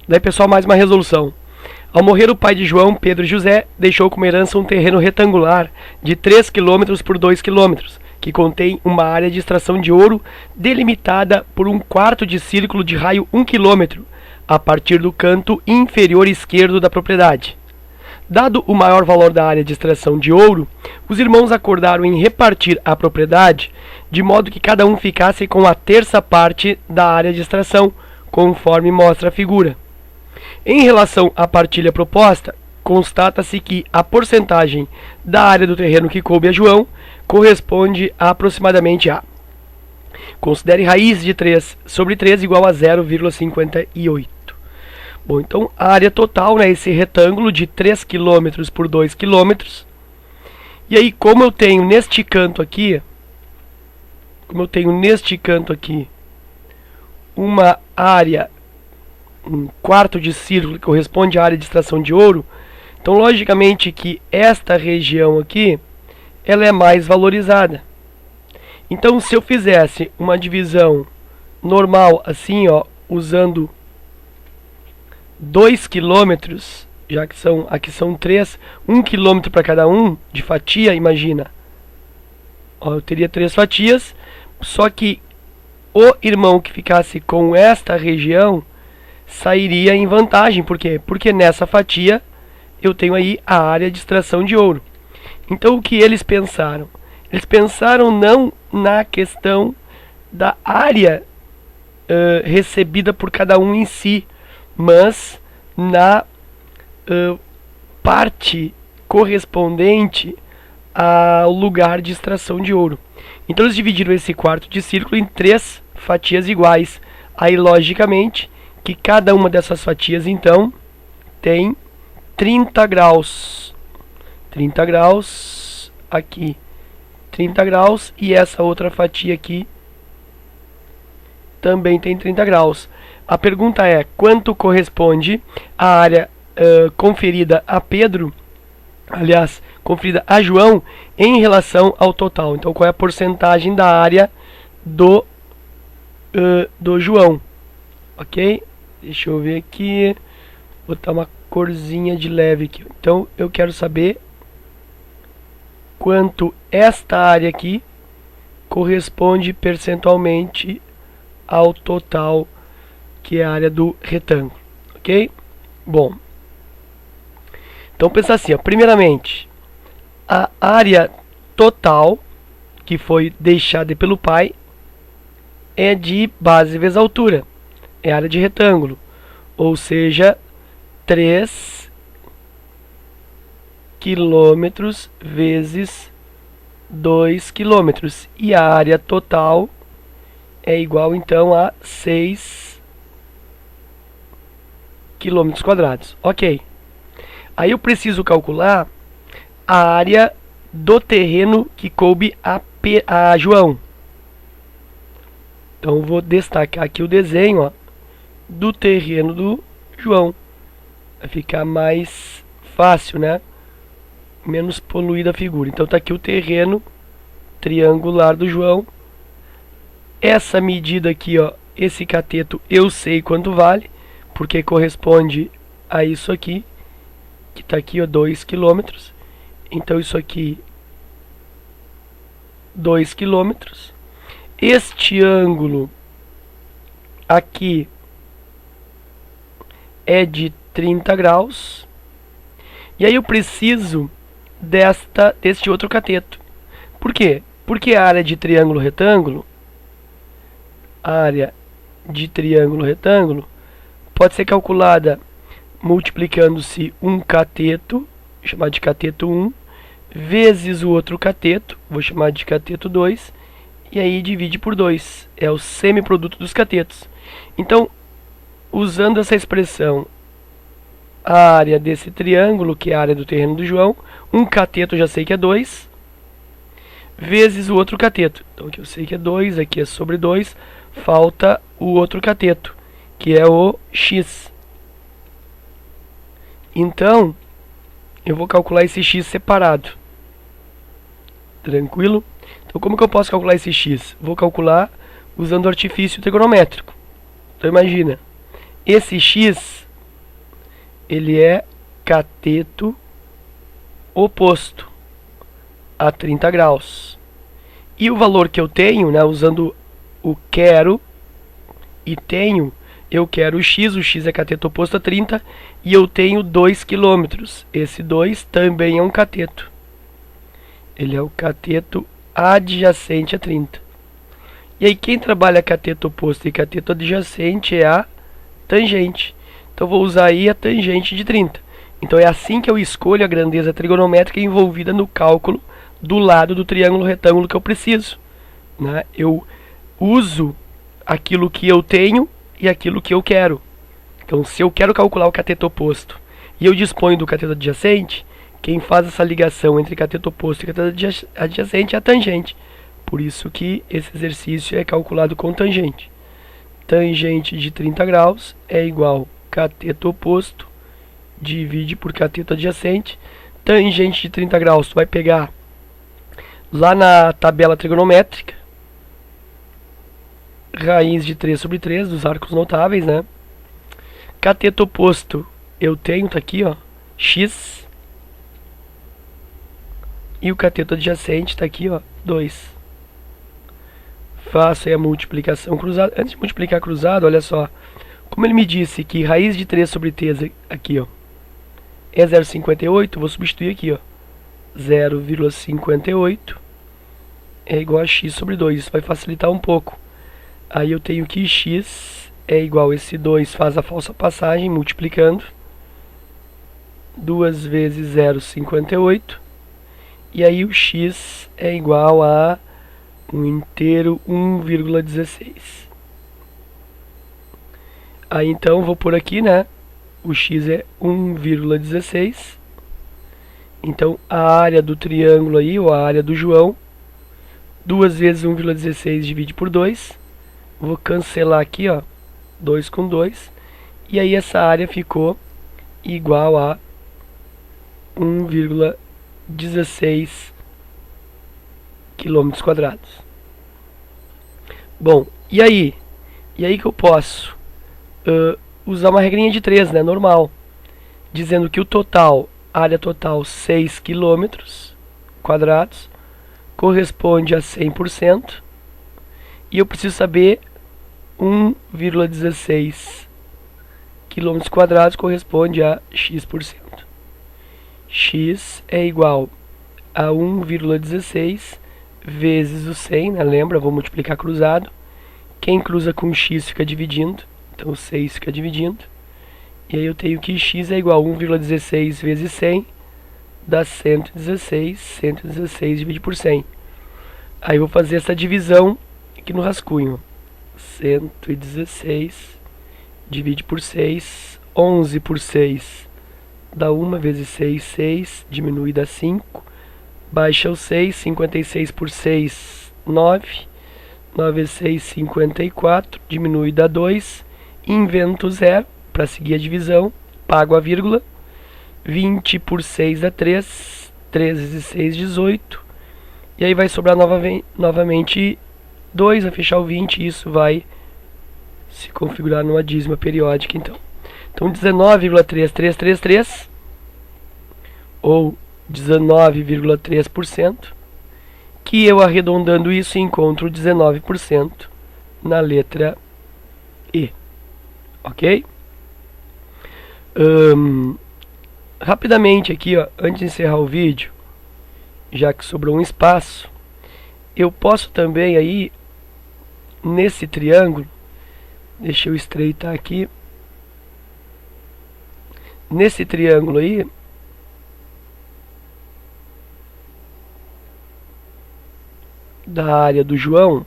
Daí, pessoal, mais uma resolução. Ao morrer o pai de João, Pedro José deixou como herança um terreno retangular de 3 km por 2 km, que contém uma área de extração de ouro delimitada por um quarto de círculo de raio 1 km, a partir do canto inferior esquerdo da propriedade. Dado o maior valor da área de extração de ouro, os irmãos acordaram em repartir a propriedade, de modo que cada um ficasse com a terça parte da área de extração, conforme mostra a figura. Em relação à partilha proposta, constata-se que a porcentagem da área do terreno que coube a João corresponde a aproximadamente a... Considere raiz de 3 sobre 3 igual a 0,58. Bom, então a área total, né, esse retângulo de 3 km por 2 km. E aí, como eu tenho neste canto aqui, uma área, um quarto de círculo que corresponde à área de extração de ouro, então logicamente que esta região aqui, ela é mais valorizada. Então, se eu fizesse uma divisão normal assim, ó, usando 2 km, já que aqui são 3, 1 km para cada um de fatia, imagina. Ó, eu teria 3 fatias, só que o irmão que ficasse com esta região sairia em vantagem. Por quê? Porque nessa fatia eu tenho aí a área de extração de ouro. Então o que eles pensaram? Eles pensaram não na questão da área recebida por cada um em si, mas na parte correspondente ao lugar de extração de ouro. Então eles dividiram esse quarto de círculo em 3 fatias iguais. Aí logicamente que cada uma dessas fatias então tem 30 graus. 30 graus aqui, 30 graus, e essa outra fatia aqui também tem 30 graus. A pergunta é, quanto corresponde a área conferida a Pedro, aliás, conferida a João, em relação ao total? Então, qual é a porcentagem da área do João? Ok? Deixa eu ver aqui. Vou botar uma corzinha de leve aqui. Então, eu quero saber quanto esta área aqui corresponde percentualmente ao total, que é a área do retângulo, ok? Bom, então pensa assim, ó, primeiramente, a área total que foi deixada pelo pai é de base vezes altura, é área de retângulo, ou seja, 3 quilômetros vezes 2 quilômetros, e a área total é igual então a 6 quilômetros quadrados. Ok. Aí eu preciso calcular a área do terreno que coube a João. Então eu vou destacar aqui o desenho, ó, do terreno do João. Vai ficar mais fácil, né? Menos poluída a figura. Então tá aqui o terreno triangular do João. Essa medida aqui, ó, esse cateto eu sei quanto vale, porque corresponde a isso aqui, que tá aqui, ó, 2 km. Então isso aqui 2 km. Este ângulo aqui é de 30 graus. E aí eu preciso deste outro cateto. Por quê? Porque a área de triângulo retângulo, pode ser calculada multiplicando-se um cateto, vou chamar de cateto 1, vezes o outro cateto, vou chamar de cateto 2, e aí divide por 2. É o semiproduto dos catetos. Então, usando essa expressão, a área desse triângulo, que é a área do terreno do João, um cateto já sei que é 2, vezes o outro cateto. Então aqui eu sei que é 2, aqui é sobre 2, falta o outro cateto, que é o x. Então, eu vou calcular esse x separado. Tranquilo? Então, como que eu posso calcular esse x? Vou calcular usando o artifício trigonométrico. Então, imagina, esse x ele é cateto oposto a 30 graus. E o valor que eu tenho, né, usando o quero e tenho, eu quero o x é cateto oposto a 30, e eu tenho 2 km. Esse 2 também é um cateto. Ele é o cateto adjacente a 30. E aí quem trabalha cateto oposto e cateto adjacente é a tangente. Então vou usar aí a tangente de 30. Então é assim que eu escolho a grandeza trigonométrica envolvida no cálculo do lado do triângulo retângulo que eu preciso, né? Eu uso aquilo que eu tenho e aquilo que eu quero. Então, se eu quero calcular o cateto oposto e eu disponho do cateto adjacente, quem faz essa ligação entre cateto oposto e cateto adjacente é a tangente. Por isso que esse exercício é calculado com tangente. Tangente de 30 graus é igual cateto oposto, divide por cateto adjacente. Tangente de 30 graus, tu vai pegar lá na tabela trigonométrica, raiz de 3 sobre 3 dos arcos notáveis, né? Cateto oposto eu tenho, tá aqui, ó, x. E o cateto adjacente tá aqui, ó, 2. Faço aí a multiplicação cruzada. Antes de multiplicar cruzado, olha só. Como ele me disse que raiz de 3 sobre 3 aqui, ó, é 0,58, vou substituir aqui, ó. 0,58 é igual a x sobre 2. Isso vai facilitar um pouco. Aí eu tenho que x é igual a esse 2, faz a falsa passagem, multiplicando. 2 vezes 0,58. E aí o x é igual a 1 inteiro 1,16. Aí então vou por aqui, né? O x é 1,16. Então a área do triângulo aí, ou a área do João, 2 vezes 1,16 divide por 2. Vou cancelar aqui, ó, 2 com 2. E aí essa área ficou igual a 1,16 quilômetros quadrados. Bom, e aí? E aí que eu posso usar uma regrinha de 3, né, normal, dizendo que o total, área total 6 quilômetros quadrados, corresponde a 100%, e eu preciso saber 1,16 quilômetros quadrados corresponde a x%. X é igual a 1,16 vezes o 100, né? Lembra, vou multiplicar cruzado. Quem cruza com x fica dividindo, então 6 fica dividindo. E aí eu tenho que x é igual a 1,16 vezes 100, dá 116, 116 divide por 100. Aí eu vou fazer essa divisão aqui no rascunho. 116 divide por 6, 11 por 6 dá 1 vezes 6, 6, diminui, dá 5, baixa o 6, 56 por 6, 9, 9 vezes 6, 54, diminui, dá 2, invento 0 para seguir a divisão, pago a vírgula, 20 por 6 dá 3, 3 vezes 6, 18, e aí vai sobrar novamente 2, vai fechar o 20, e isso vai se configurar numa dízima periódica, então. Então 19,3333 ou 19,3%, que eu arredondando isso encontro 19% na letra E. Ok? Rapidamente aqui, ó, antes de encerrar o vídeo, já que sobrou um espaço, eu posso também aí, nesse triângulo, deixa eu estreitar aqui, nesse triângulo aí, da área do João,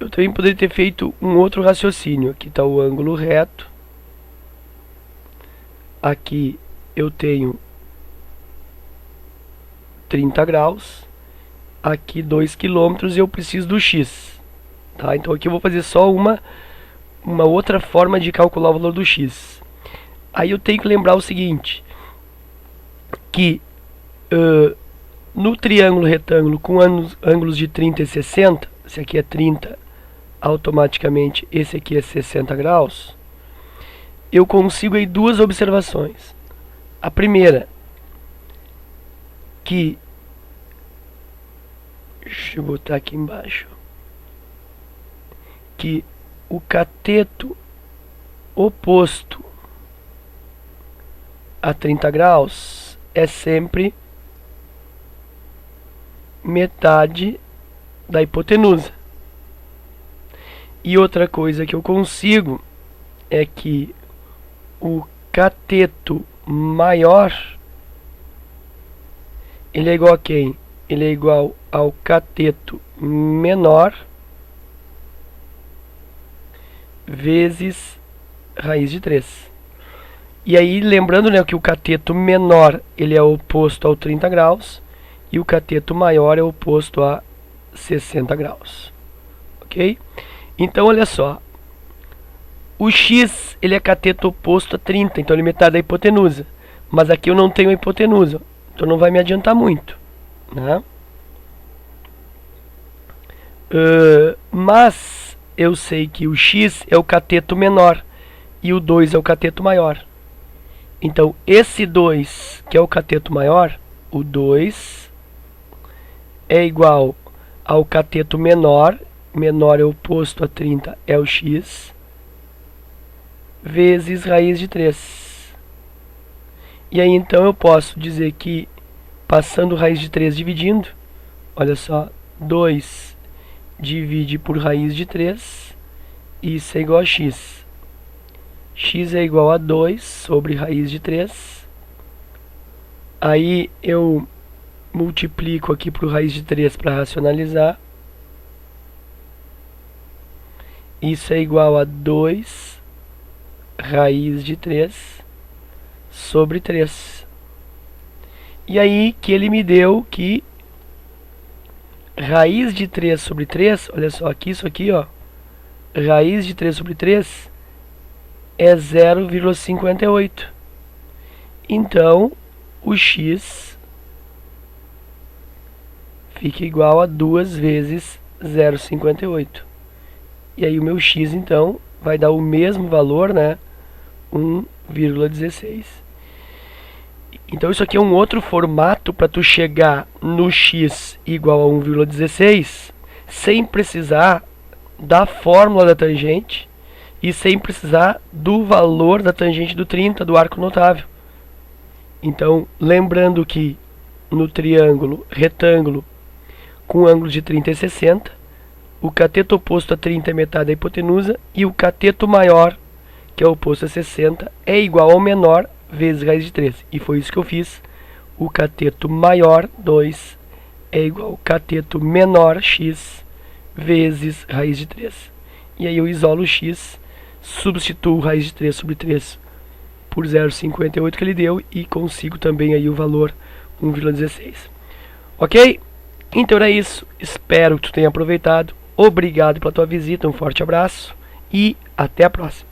eu também poderia ter feito um outro raciocínio. Aqui está o ângulo reto, aqui eu tenho 30 graus, aqui 2 km e eu preciso do x, tá? Então aqui eu vou fazer só uma outra forma de calcular o valor do x. Aí eu tenho que lembrar o seguinte, que no triângulo retângulo com ângulos de 30 e 60, esse aqui é 30, automaticamente esse aqui é 60 graus, eu consigo aí duas observações. A primeira, que... Deixa eu botar aqui embaixo. Que o cateto oposto a 30 graus é sempre metade da hipotenusa. E outra coisa que eu consigo é que o cateto maior, ele é igual a quem? Ele é igual ao cateto menor vezes raiz de 3. E aí, lembrando, né, que o cateto menor ele é oposto ao 30 graus e o cateto maior é oposto a 60 graus. Ok? Então, olha só. O x ele é cateto oposto a 30, então ele é metade da hipotenusa. Mas aqui eu não tenho a hipotenusa, então não vai me adiantar muito, né? Mas eu sei que o x é o cateto menor e o 2 é o cateto maior. Então, esse 2, que é o cateto maior, o 2 é igual ao cateto menor, menor é oposto a 30, é o x, vezes raiz de 3. E aí, então, eu posso dizer que, passando raiz de 3 dividindo, olha só, 2 divide por raiz de 3, isso é igual a x. X é igual a 2 sobre raiz de 3. Aí eu multiplico aqui por raiz de 3 para racionalizar. Isso é igual a 2 raiz de 3 sobre 3. E aí que ele me deu que raiz de 3 sobre 3, olha só, aqui isso aqui, ó, raiz de 3 sobre 3 é 0,58. Então, o x fica igual a 2 vezes 0,58. E aí o meu x, então, vai dar o mesmo valor, né? 1,16. Então, isso aqui é um outro formato para tu chegar no x igual a 1,16 sem precisar da fórmula da tangente e sem precisar do valor da tangente do 30 do arco notável. Então, lembrando que no triângulo retângulo com ângulo de 30 e 60, o cateto oposto a 30 é metade da hipotenusa e o cateto maior, que é oposto a 60, é igual ao menor vezes raiz de 3. E foi isso que eu fiz. O cateto maior, 2, é igual ao cateto menor, x, vezes raiz de 3. E aí eu isolo o x, substituo raiz de 3 sobre 3 por 0,58 que ele deu e consigo também aí o valor 1,16. Ok? Então era isso. Espero que tu tenha aproveitado. Obrigado pela tua visita. Um forte abraço e até a próxima.